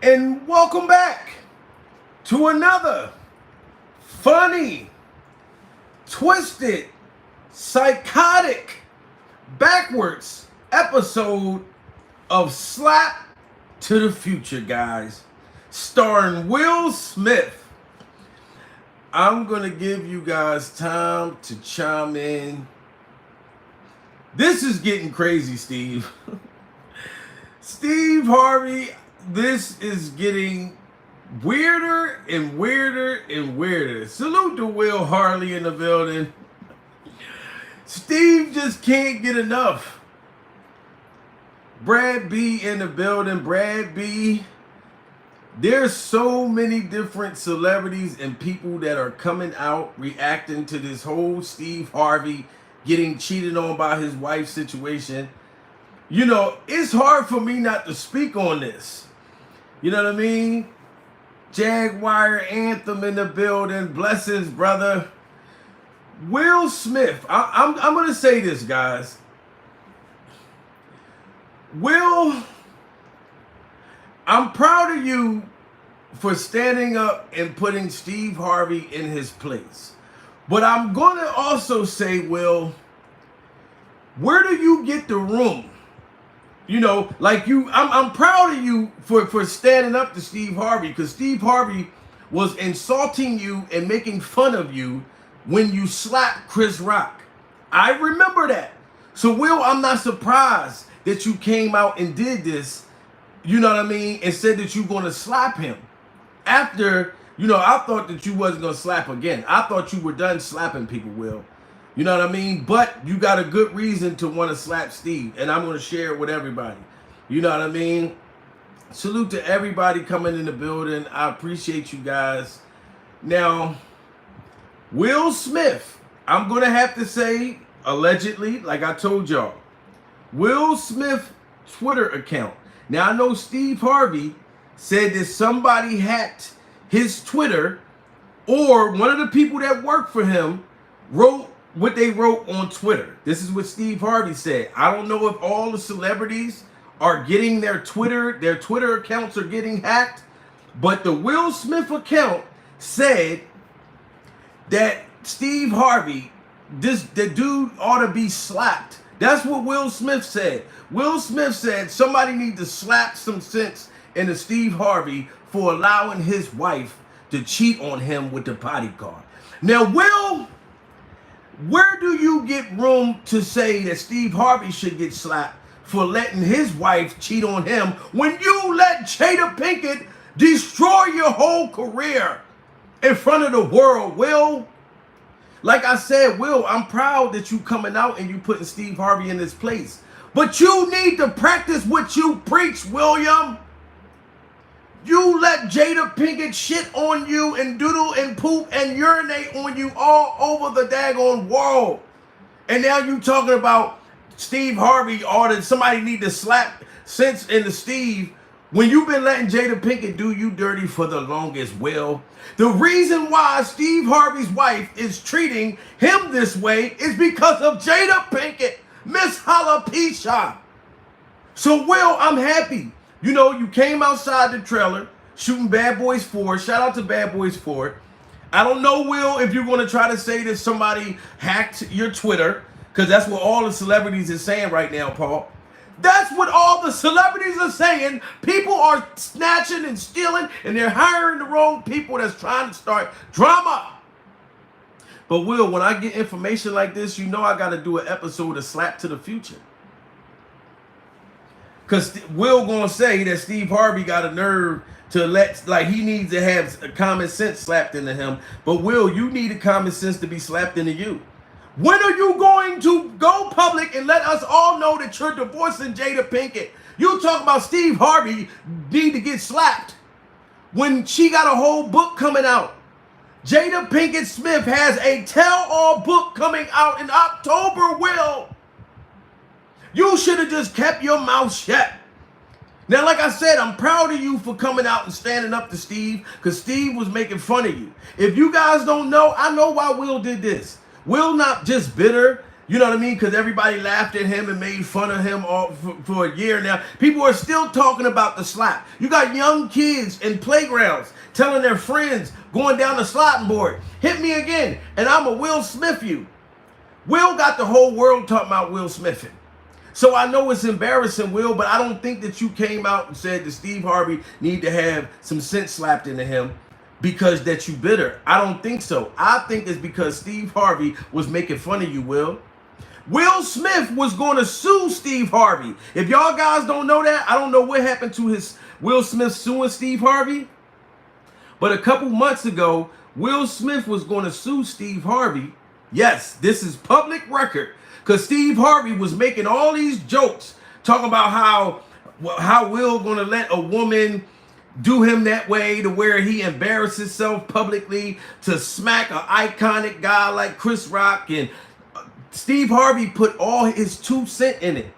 And welcome back to another funny, twisted, psychotic, backwards episode of Slap to the Future, guys. Starring Will Smith. I'm going to give you guys time to chime in. This is getting crazy, Steve. Steve Harvey, this is getting weirder and weirder and weirder. Salute to Will Harley in the building. Steve just can't get enough. Brad B in the building. Brad B. There's so many different celebrities and people that are coming out reacting to this whole Steve Harvey getting cheated on by his wife situation. You know, it's hard for me not to speak on this. You know what I mean? Jaguar Anthem in the building. Blessings, brother. Will Smith. I'm going to say this, guys. Will, I'm proud of you for standing up and putting Steve Harvey in his place. But I'm going to also say, Will, where do you get the room? You know, like I'm proud of you for standing up to Steve Harvey, because Steve Harvey was insulting you and making fun of you when you slapped Chris Rock. I remember that. So, Will, I'm not surprised that you came out and did this, you know what I mean, and said that you're going to slap him. After, you know, I thought that you wasn't going to slap again. I thought you were done slapping people, Will. You know what I mean? But you got a good reason to want to slap Steve, and I'm going to share it with everybody. You know what I mean? Salute to everybody coming in the building. I appreciate you guys. Now, Will Smith, I'm going to have to say, allegedly, like I told y'all, Will Smith Twitter account. Now, I know Steve Harvey said that somebody hacked his Twitter, or one of the people that work for him wrote what they wrote on Twitter. This is what Steve Harvey said. I don't know if all the celebrities are getting their Twitter accounts are getting hacked, but the Will Smith account said that Steve Harvey, the dude ought to be slapped. That's what Will Smith said. Will Smith said somebody need to slap some sense into Steve Harvey for allowing his wife to cheat on him with the bodyguard. Now, Will, where do you get room to say that Steve Harvey should get slapped for letting his wife cheat on him when you let Jada Pinkett destroy your whole career in front of the world, Will? Like I said, Will, I'm proud that you coming out and you putting Steve Harvey in this place. But you need to practice what you preach, William. You let Jada Pinkett shit on you and doodle and poop and urinate on you all over the daggone world. And now you talking about Steve Harvey, or that somebody need to slap sense into Steve when you've been letting Jada Pinkett do you dirty for the longest, Will. The reason why Steve Harvey's wife is treating him this way is because of Jada Pinkett, Miss Jalapesha. So, Will, I'm happy. You know, you came outside the trailer shooting Bad Boys 4. Shout out to Bad Boys 4. I don't know, Will, if you're going to try to say that somebody hacked your Twitter, because that's what all the celebrities are saying right now, Paul. That's what all the celebrities are saying. People are snatching and stealing, and they're hiring the wrong people that's trying to start drama. But, Will, when I get information like this, you know I got to do an episode of Slap to the Future. Because Will gonna say that Steve Harvey got a nerve to let, like, he needs to have a common sense slapped into him. But Will, you need a common sense to be slapped into you. When are you going to go public and let us all know that you're divorcing Jada Pinkett? You talk about Steve Harvey need to get slapped when she got a whole book coming out. Jada Pinkett Smith has a tell-all book coming out in October, Will. You should have just kept your mouth shut. Now, like I said, I'm proud of you for coming out and standing up to Steve, because Steve was making fun of you. If you guys don't know, I know why Will did this. Will not just bitter You know what I mean? Because everybody laughed at him and made fun of him all for a year now. People are still talking about the slap. You got young kids in playgrounds telling their friends, going down the sliding board, hit me again, and I'm a Will Smith you. Will got the whole world talking about Will Smithing. So I know it's embarrassing, Will, but I don't think that you came out and said that Steve Harvey need to have some sense slapped into him because that you bitter. I don't think so. I think it's because Steve Harvey was making fun of you, Will. Will Smith was going to sue Steve Harvey. If y'all guys don't know that, I don't know what happened to his Will Smith suing Steve Harvey. But a couple months ago, Will Smith was going to sue Steve Harvey. Yes, this is public record. Because Steve Harvey was making all these jokes talking about how Will going to let a woman do him that way to where he embarrassed himself publicly to smack an iconic guy like Chris Rock. And Steve Harvey put all his 2 cents in it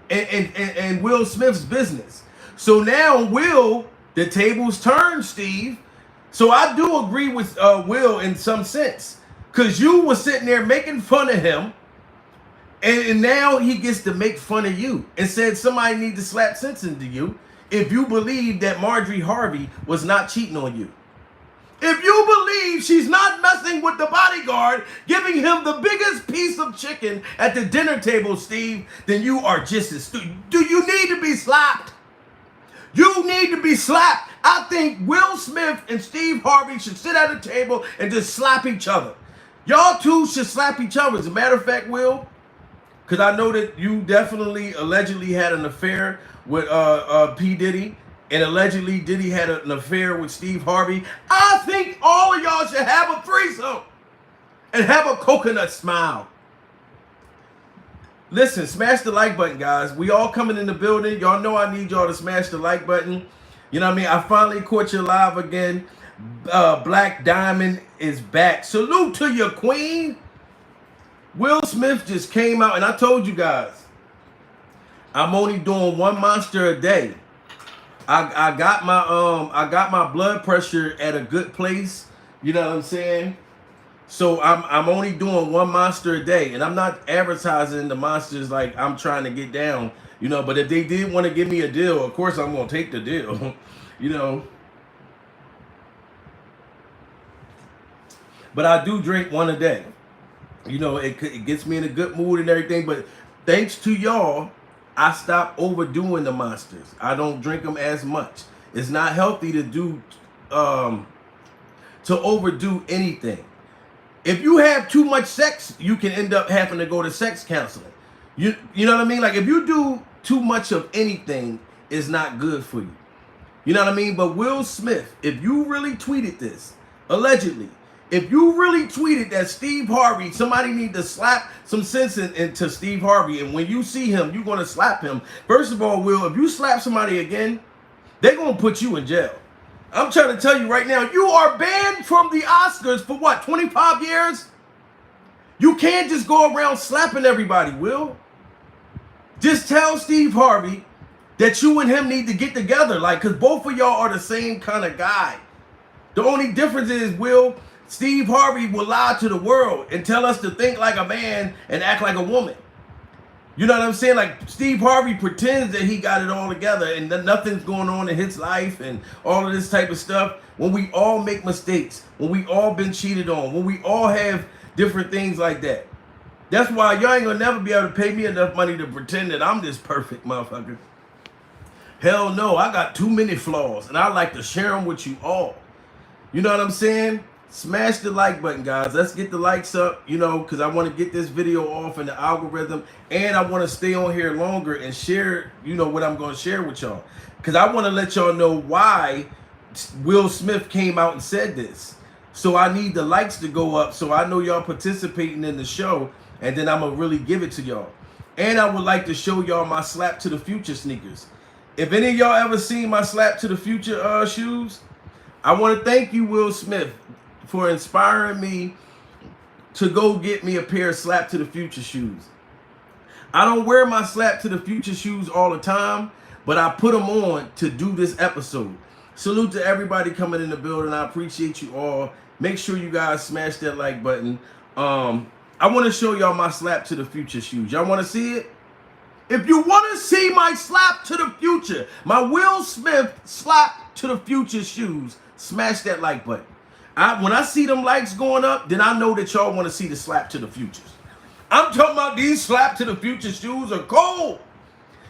and Will Smith's business. So now Will, the tables turned, Steve. So I do agree with Will in some sense. Because you were sitting there making fun of him. And now he gets to make fun of you and said somebody need to slap sense into you if you believe that Marjorie Harvey was not cheating on you. If you believe she's not messing with the bodyguard, giving him the biggest piece of chicken at the dinner table, Steve, then you are just as stupid. Do you need to be slapped? You need to be slapped. I think Will Smith and Steve Harvey should sit at a table and just slap each other. Y'all two should slap each other. As a matter of fact, Will, because I know that you definitely allegedly had an affair with P. Diddy, and allegedly Diddy had an affair with Steve Harvey. I think all of y'all should have a threesome and have a coconut smile. Listen, smash the like button, guys. We all coming in the building. Y'all know I need y'all to smash the like button. You know what I mean? I finally caught you live again. Black Diamond is back. Salute to your queen. Will Smith just came out, and I told you guys, I'm only doing 1 monster a day. I got my blood pressure at a good place. You know what I'm saying? So I'm only doing 1 monster a day, and I'm not advertising the monsters like I'm trying to get down, you know. But if they did want to give me a deal, of course I'm gonna take the deal, you know. But I do drink 1 a day. You know, it gets me in a good mood and everything. But thanks to y'all, I stopped overdoing the monsters. I don't drink them as much. It's not healthy to do to overdo anything. If you have too much sex, you can end up having to go to sex counseling. You know what I mean? Like if you do too much of anything, it's not good for you. You know what I mean? But Will Smith, if you really tweeted this, allegedly, if you really tweeted that Steve Harvey, somebody need to slap some sense into Steve Harvey, and when you see him, you're going to slap him. First of all, Will, if you slap somebody again, they're going to put you in jail. I'm trying to tell you right now, you are banned from the Oscars for what, 25 years? You can't just go around slapping everybody, Will. Just tell Steve Harvey that you and him need to get together, like, because both of y'all are the same kind of guy. The only difference is, Will, Steve Harvey will lie to the world and tell us to think like a man and act like a woman. You know what I'm saying? Like Steve Harvey pretends that he got it all together and that nothing's going on in his life and all of this type of stuff. When we all make mistakes, when we all been cheated on, when we all have different things like that. That's why y'all ain't gonna never be able to pay me enough money to pretend that I'm this perfect motherfucker. Hell no, I got too many flaws and I like to share them with you all. You know what I'm saying? Smash the like button, guys. Let's get the likes up, you know, because I want to get this video off in the algorithm. And I want to stay on here longer and share, you know, what I'm going to share with y'all. Because I want to let y'all know why Will Smith came out and said this. So I need the likes to go up so I know y'all participating in the show. And then I'm going to really give it to y'all. And I would like to show y'all my Slap to the Future sneakers. If any of y'all ever seen my Slap to the Future shoes, I want to thank you, Will Smith, for inspiring me to go get me a pair of Slap to the Future shoes. I don't wear my Slap to the Future shoes all the time, but I put them on to do this episode. Salute to everybody coming in the building. I appreciate you all. Make sure you guys smash that like button. I want to show y'all my slap to the future shoes. Y'all want to see it? If you want to see my slap to the future, my Will Smith slap to the future shoes, smash that like button. When I see them likes going up, then I know that y'all want to see the slap to the futures. I'm talking about these slap to the future shoes are cold.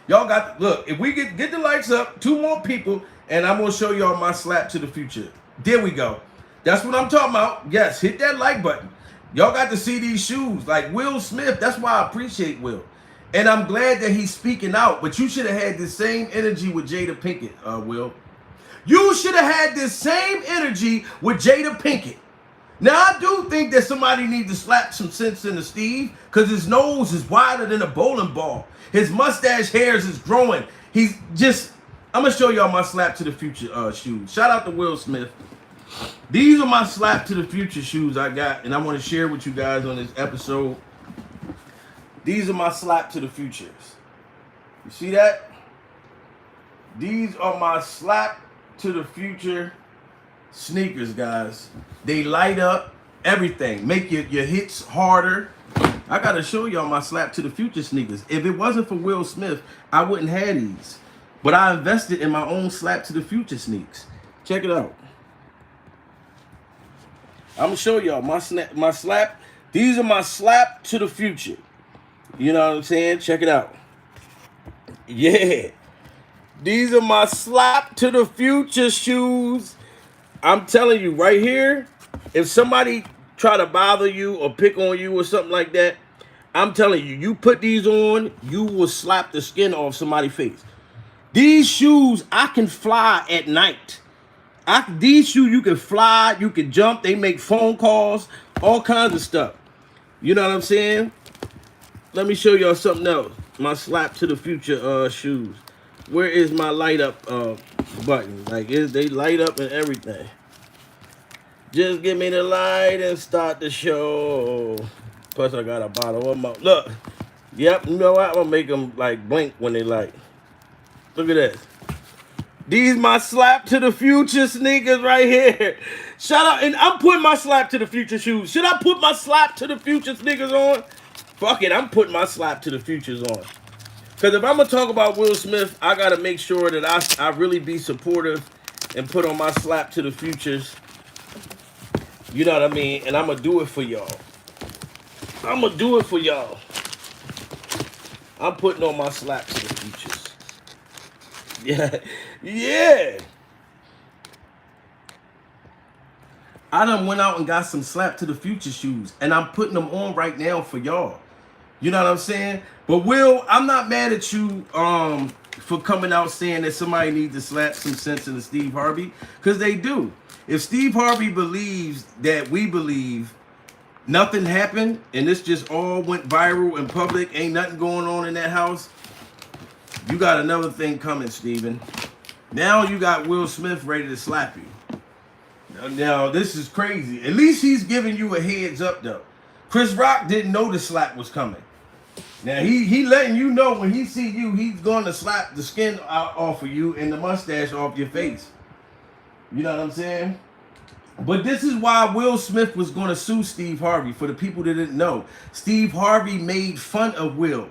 Y'all got, look, if we get the likes up, 2 more people, and I'm going to show y'all my slap to the future. There we go. That's what I'm talking about. Yes, hit that like button. Y'all got to see these shoes. Like Will Smith, that's why I appreciate Will. And I'm glad that he's speaking out, but you should have had the same energy with Jada Pinkett, Will. You should have had this same energy with Jada Pinkett. Now, I do think that somebody needs to slap some sense into Steve, because his nose is wider than a bowling ball. His mustache hairs is growing. He's just, I'm going to show y'all my slap to the future shoes. Shout out to Will Smith. These are my slap to the future shoes I got, and I want to share with you guys on this episode. These are my slap to the futures. You see that? These are my slap to the future sneakers, guys. They light up everything. Make your hits harder. I got to show y'all my slap to the future sneakers. If it wasn't for Will Smith, I wouldn't have these. But I invested in my own slap to the future sneaks. Check it out. I'm going to show y'all my slap. These are my slap to the future. You know what I'm saying? Check it out. Yeah. These are my slap to the future shoes. I'm telling you right here, if somebody try to bother you or pick on you or something like that, I'm telling you, you put these on, you will slap the skin off somebody's face. These shoes, I can fly at night. These shoes, you can fly, you can jump, they make phone calls, all kinds of stuff. You know what I'm saying? Let me show y'all something else. My slap to the future shoes. Where is my light up button? Like, they light up and everything. Just give me the light and start the show. Plus, I got a bottle of my, look. Yep, you know what? I'm gonna make them like blink when they light. Look at this. These my slap to the future sneakers right here. Shout out, and I'm putting my slap to the future shoes. Should I put my slap to the future sneakers on? Fuck it, I'm putting my slap to the futures on. Because if I'm going to talk about Will Smith, I got to make sure that I really be supportive and put on my slap to the futures. You know what I mean? And I'm going to do it for y'all. I'm going to do it for y'all. I'm putting on my slap to the futures. Yeah. Yeah. I done went out and got some slap to the future shoes. And I'm putting them on right now for y'all. You know what I'm saying? But Will, I'm not mad at you for coming out saying that somebody needs to slap some sense into Steve Harvey, because they do. If Steve Harvey believes that we believe nothing happened and this just all went viral in public, ain't nothing going on in that house, you got another thing coming, Steven. Now you got Will Smith ready to slap you. Now this is crazy. At least he's giving you a heads up though. Chris Rock didn't know the slap was coming. Now, he letting you know when he see you, he's going to slap the skin off of you and the mustache off your face. You know what I'm saying? But this is why Will Smith was going to sue Steve Harvey. For the people that didn't know, Steve Harvey made fun of Will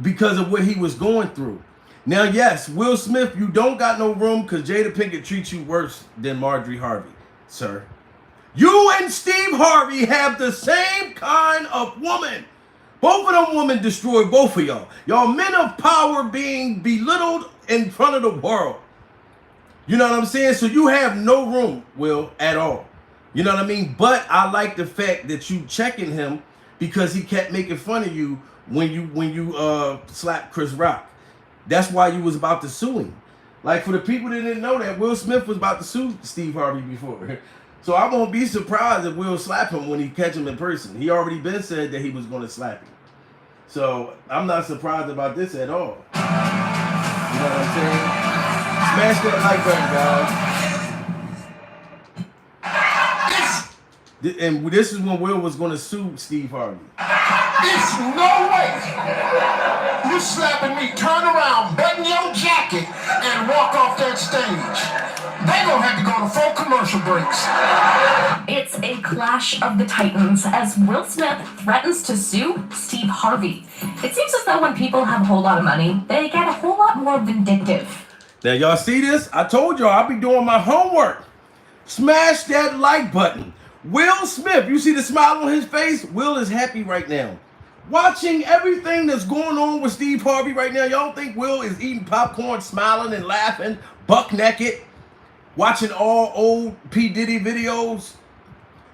because of what he was going through. Now, yes, Will Smith, you don't got no room because Jada Pinkett treats you worse than Marjorie Harvey, sir. You and Steve Harvey have the same kind of woman. Both of them women destroyed both of y'all. Y'all men of power being belittled in front of the world. You know what I'm saying? So you have no room, Will, at all. You know what I mean? But I like the fact that you checking him because he kept making fun of you when you slapped Chris Rock. That's why you was about to sue him. Like, for the people that didn't know that, Will Smith was about to sue Steve Harvey before. So I won't be surprised if Will slap him when he catch him in person. He already been said that he was going to slap him. So I'm not surprised about this at all. You know what I'm saying? Smash that like button, guys. And this is when Will was going to sue Steve Harvey. It's no way you slapping me, turn around, button your jacket, and walk off that stage. They gonna have to go to full commercial. commercial breaks. It's a clash of the titans as Will Smith threatens to sue Steve Harvey. It seems as though when people have a whole lot of money, they get a whole lot more vindictive. Now, y'all see this? I told y'all I'll be doing my homework. Smash that like button. Will Smith, you see the smile on his face? Will is happy right now. Watching everything that's going on with Steve Harvey right now, y'all think Will is eating popcorn, smiling and laughing, buck naked, watching all old P. Diddy videos?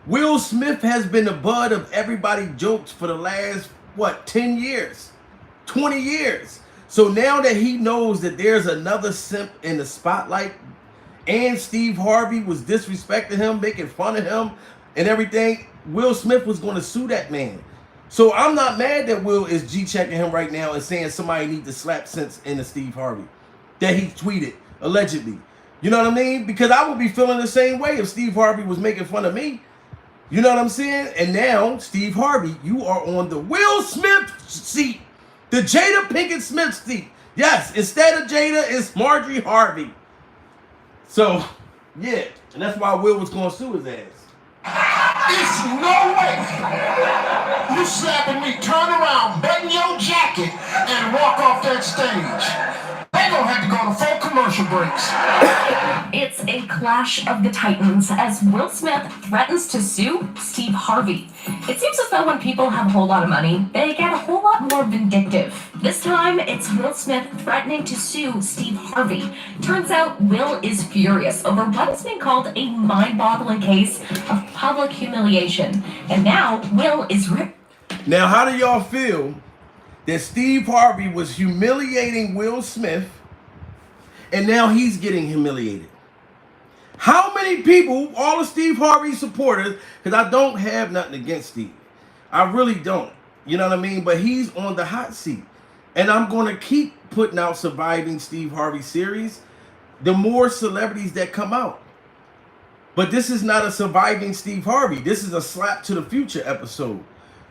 Will Smith has been the butt of everybody's jokes for the last, 10 years, 20 years. So now that he knows that there's another simp in the spotlight and Steve Harvey was disrespecting him, making fun of him and everything, Will Smith was going to sue that man. So I'm not mad that Will is G-checking him right now and saying somebody needs to slap sense into Steve Harvey that he tweeted, allegedly. You know what I mean? Because I would be feeling the same way if Steve Harvey was making fun of me. You know what I'm saying? And now, Steve Harvey, you are on the Will Smith seat. The Jada Pinkett Smith seat. Yes, instead of Jada, it's Marjorie Harvey. So, yeah. And that's why Will was going to sue his ass. It's no way you slapping me, turn around, button your jacket, and walk off that stage. They gonna have to go to full commercial breaks. It's a clash of the titans as Will Smith threatens to sue Steve Harvey. It seems as though when people have a whole lot of money, they get a whole lot more vindictive. This time, it's Will Smith threatening to sue Steve Harvey. Turns out Will is furious over what is being called a mind-boggling case of public humiliation. And now, Will is Now, how do y'all feel that Steve Harvey was humiliating Will Smith and now he's getting humiliated? How many people, all of Steve Harvey's supporters, because I don't have nothing against Steve. I really don't. You know what I mean? But he's on the hot seat. And I'm going to keep putting out Surviving Steve Harvey series, the more celebrities that come out. But this is not a Surviving Steve Harvey. This is a Slap to the Future episode.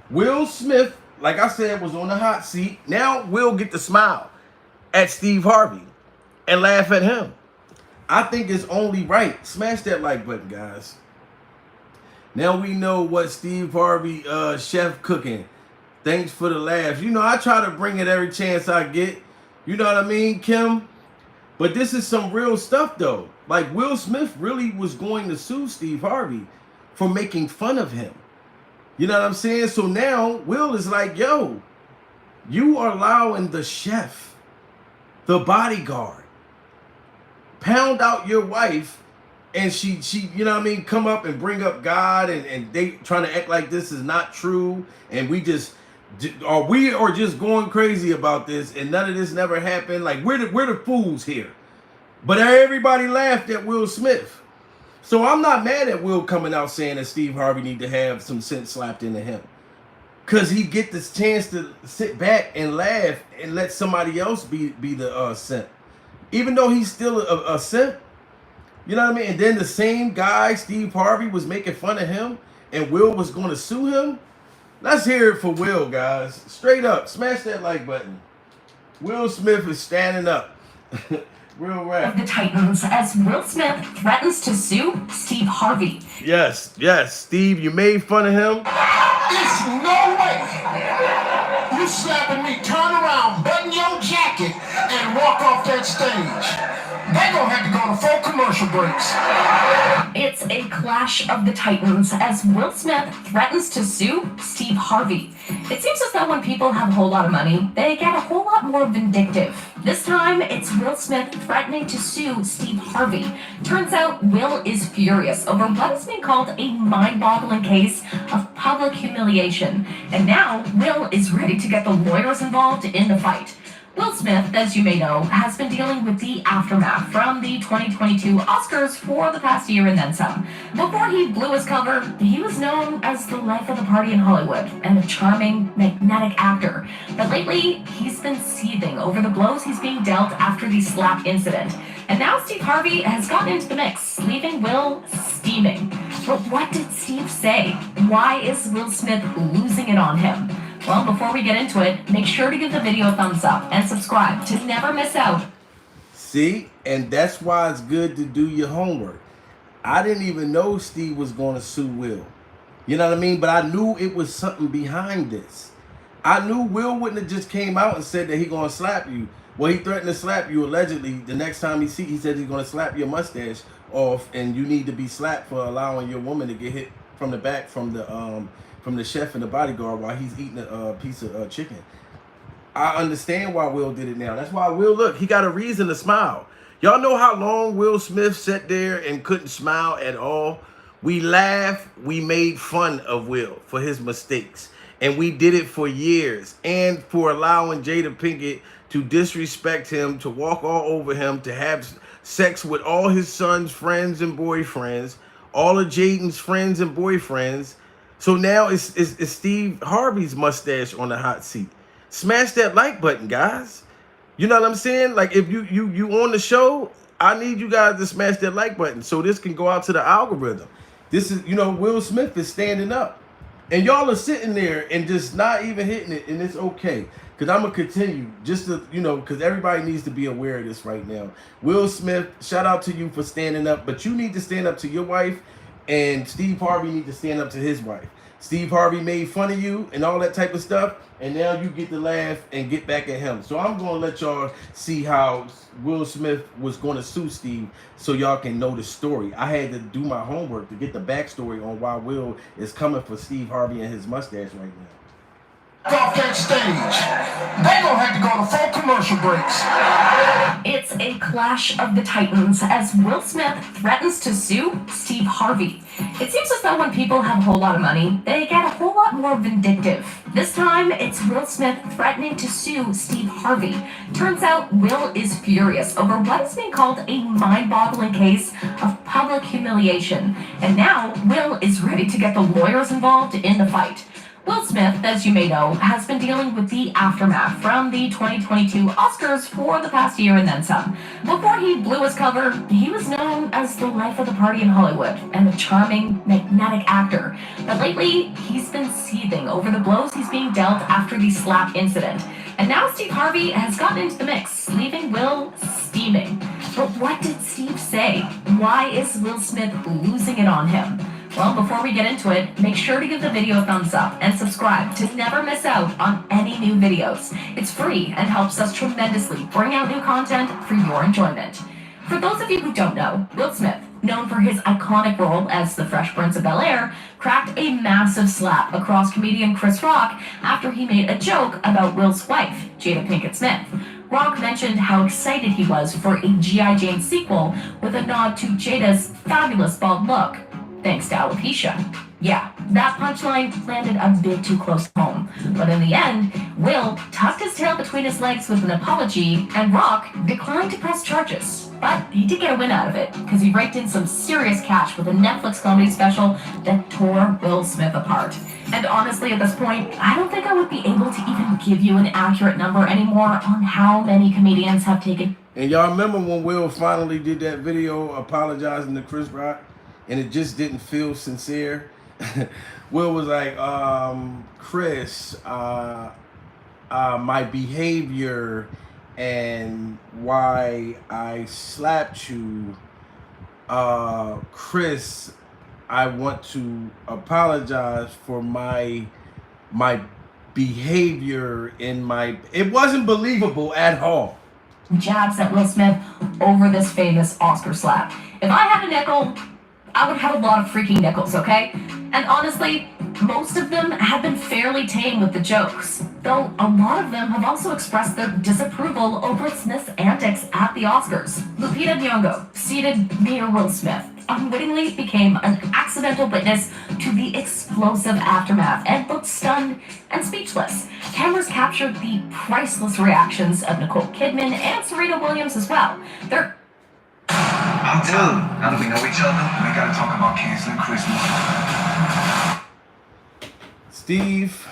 Will Smith, like I said, was on the hot seat. Now Will get to smile at Steve Harvey and laugh at him. I think it's only right. Smash that like button, guys. Now we know what Steve Harvey chef cooking. Thanks for the laughs. You know, I try to bring it every chance I get. You know what I mean, Kim? But this is some real stuff, though. Like, Will Smith really was going to sue Steve Harvey for making fun of him. You know what I'm saying? So now Will is like, yo, you are allowing the chef, the bodyguard, pound out your wife, and she you know what I mean, come up and bring up God, and they trying to act like this is not true, and we are just going crazy about this, and none of this never happened. Like, we're the fools here. But everybody laughed at Will Smith. So I'm not mad at Will coming out saying that Steve Harvey need to have some sense slapped into him, because he get this chance to sit back and laugh and let somebody else be the simp, even though he's still a simp. You know what I mean? And then the same guy, Steve Harvey, was making fun of him, and Will was going to sue him. Let's hear it for Will, guys. Straight up, smash that like button. Will Smith is standing up. Real rap. Of the Titans as Will Smith threatens to sue Steve Harvey. Yes, Steve, you made fun of him. It's no way you slapping me, turn around, button your jacket, and walk off that stage. They gonna have to go to full commercial breaks. It's a clash of the Titans as Will Smith threatens to sue Steve Harvey. It seems as though when people have a whole lot of money, they get a whole lot more vindictive. This time, it's Will Smith threatening to sue Steve Harvey. Turns out Will is furious over what is being called a mind-boggling case of public humiliation. And now, Will is ready to get the lawyers involved in the fight. Will Smith, as you may know, has been dealing with the aftermath from the 2022 Oscars for the past year and then some. Before he blew his cover, he was known as the life of the party in Hollywood and a charming, magnetic actor. But lately, he's been seething over the blows he's being dealt after the slap incident. And now Steve Harvey has gotten into the mix, leaving Will steaming. But what did Steve say? Why is Will Smith losing it on him? Well, before we get into it, make sure to give the video a thumbs up and subscribe to never miss out. See? And that's why it's good to do your homework. I didn't even know Steve was going to sue Will. You know what I mean? But I knew it was something behind this. I knew Will wouldn't have just came out and said that he gonna slap you. Well, he threatened to slap you allegedly. The next time he said he's gonna slap your mustache off, and you need to be slapped for allowing your woman to get hit from the back from the chef and the bodyguard while he's eating a piece of chicken. I understand why Will did it now. That's why Will, look, he got a reason to smile. Y'all know how long Will Smith sat there and couldn't smile at all? We laughed, we made fun of Will for his mistakes. And we did it for years. And for allowing Jada Pinkett to disrespect him, to walk all over him, to have sex with all his son's friends and boyfriends, all of Jaden's friends and boyfriends. So now it's Steve Harvey's mustache on the hot seat. Smash that like button, guys. You know what I'm saying? Like, if you on the show, I need you guys to smash that like button so this can go out to the algorithm. This is, you know, Will Smith is standing up. And y'all are sitting there and just not even hitting it, and it's okay. Because I'm going to continue just to, you know, because everybody needs to be aware of this right now. Will Smith, shout out to you for standing up, but you need to stand up to your wife, and Steve Harvey need to stand up to his wife. Steve Harvey made fun of you and all that type of stuff, and now you get to laugh and get back at him. So I'm going to let y'all see how Will Smith was going to sue Steve so y'all can know the story. I had to do my homework to get the backstory on why Will is coming for Steve Harvey and his mustache right now. Off that stage, they gonna have to go to full commercial breaks. It's a clash of the titans as Will Smith threatens to sue Steve Harvey. It seems as though when people have a whole lot of money, they get a whole lot more vindictive. This time, it's Will Smith threatening to sue Steve Harvey. Turns out Will is furious over what is being called a mind-boggling case of public humiliation. And now, Will is ready to get the lawyers involved in the fight. Will Smith, as you may know, has been dealing with the aftermath from the 2022 Oscars for the past year and then some. Before he blew his cover, he was known as the life of the party in Hollywood and a charming, magnetic actor. But lately, he's been seething over the blows he's being dealt after the slap incident. And now Steve Harvey has gotten into the mix, leaving Will steaming. But what did Steve say? Why is Will Smith losing it on him? Well, before we get into it, make sure to give the video a thumbs up and subscribe to never miss out on any new videos. It's free and helps us tremendously bring out new content for your enjoyment. For those of you who don't know, Will Smith, known for his iconic role as the Fresh Prince of Bel-Air, cracked a massive slap across comedian Chris Rock after he made a joke about Will's wife, Jada Pinkett Smith. Rock mentioned how excited he was for a G.I. Jane sequel with a nod to Jada's fabulous bald look. Thanks to alopecia. Yeah, that punchline landed a bit too close to home. But in the end, Will tucked his tail between his legs with an apology, and Rock declined to press charges. But he did get a win out of it, because he raked in some serious cash with a Netflix comedy special that tore Will Smith apart. And honestly, at this point, I don't think I would be able to even give you an accurate number anymore on how many comedians have taken. And y'all remember when Will finally did that video apologizing to Chris Rock? And it just didn't feel sincere. Will was like, Chris, my behavior and why I slapped you, Chris, I want to apologize for my behavior in my, it wasn't believable at all. Jabs at Will Smith over this famous Oscar slap. If I had a nickel, I would have a lot of freaking nickels, okay? And honestly, most of them have been fairly tame with the jokes, though a lot of them have also expressed their disapproval over Smith's antics at the Oscars. Lupita Nyong'o, seated near Will Smith, unwittingly became an accidental witness to the explosive aftermath and looked stunned and speechless. Cameras captured the priceless reactions of Nicole Kidman and Serena Williams as well. I'm telling you, now that we know each other, we gotta talk about canceling Christmas. Steve,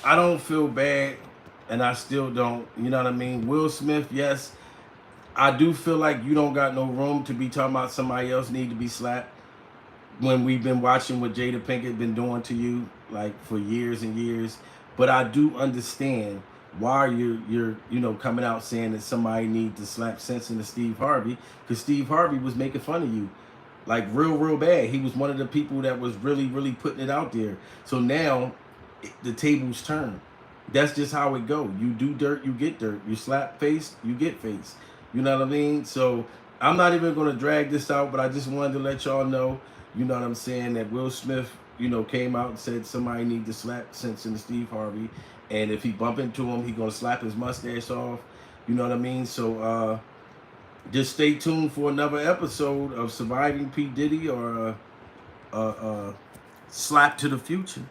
I don't feel bad, and I still don't. You know what I mean? Will Smith, yes, I do feel like you don't got no room to be talking about somebody else need to be slapped when we've been watching what Jada Pinkett been doing to you like for years and years. But I do understand why you're coming out saying that somebody needs to slap sense into Steve Harvey, because Steve Harvey was making fun of you. like real bad. He was one of the people that was really putting it out there. So now the tables turn. That's just how it go. You do dirt, you get dirt. You slap face, you get face. You know what I mean? So I'm not even going to drag this out, but I just wanted to let y'all know, you know what I'm saying, that Will Smith, you know, came out and said somebody need to slap sense into Steve Harvey. And if he bump into him, he going to slap his mustache off. You know what I mean? So just stay tuned for another episode of Surviving P. Diddy or Slap to the Future.